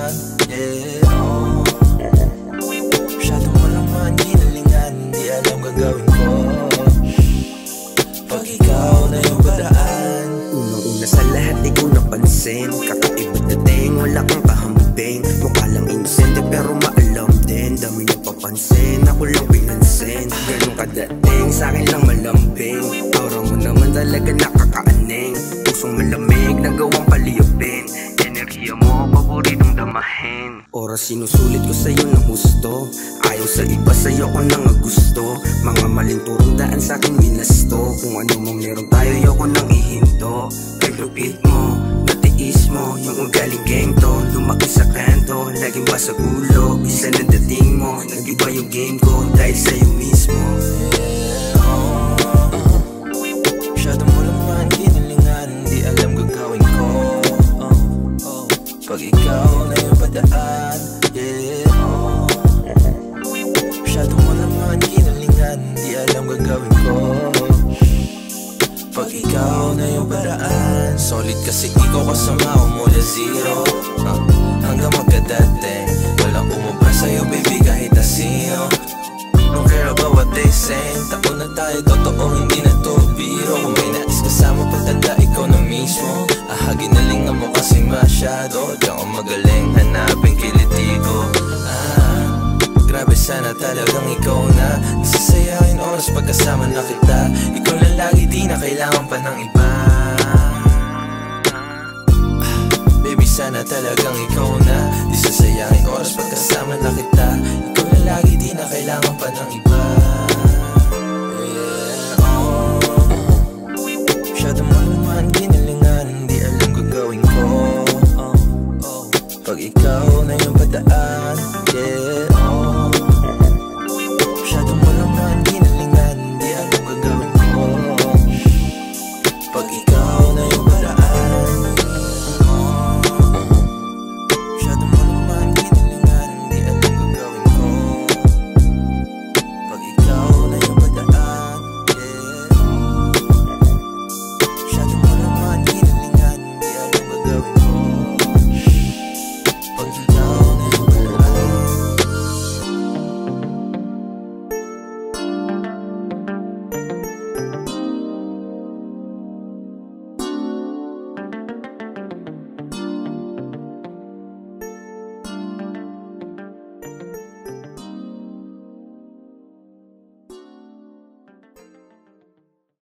padaan. Yeah, oh. Masyado mo naman ginalingan, di alam gagawin ko pag ikaw na yung padaan. Unang-una sa lahat di ko napansin, kakaiba't dating, wala kang kahambing. Mukha lang inosente pero maalam din, dami napapansin, ako lang pinansin. Ganun kadating, sa'kin lang malambing. Aura mo naman talaga nakakaaning, pusong malamig, nagawang paliyapin. Enerhiya mo, paboritong damahin. Oras sinusulit ko sa'yo ng husto, ayaw sa iba sa'yo ko nang gusto. Mga maling turong daan sa'kin minasto, kung ano mang meron tayo ayoko nang ihinto. Kaglupit mo, natiis mo, yung ugaling game to. Lumaki sa kanto, laging ba sa gulo. Isa na dating mo, nag-iba yung game ko dahil sa'yo mismo. Masyado mo naman ginalingan, di alam gagawin ko pag ikaw na yung padaan. Yeah, oh. Masyado mo naman ginalingan, di alam gagawin ko pag ikaw na yung padaan. Solid kasi ikaw kasama ko mula zero hanggang magkadating. Walang umubra sa'yo baby kahit na sino. Don't care about what they say. Taon na tayo, totoo, hindi na to biro. Kung may nais kasama patanda, ikaw na mismo. Ginalingan mo kasi masyado, diyan ko magaling hanapin kilitigo. Grabe sana talagang ikaw na nasasayahin oras pagkasama na kita. Ikaw lang lagi, di na kailangan pa ng iba. Baby sana talagang ikaw na nasasayahin oras pagkasama na kita. Ikaw lang lagi, di na kailangan pa ng iba. Yeah, oh. Masyado mo naman ginalingan, di alam gagawin ko pag ikaw na yung padaan. Yeah, oh. Masyado mo naman ginalingan, di alam gagawin ko pag ikaw na yung padaan. Masyado mo naman ginalingan, di alam gagawin ko pag ikaw na yung padaan. Yeah, oh. Masyado mo naman ginalingan, di alam gagawin ko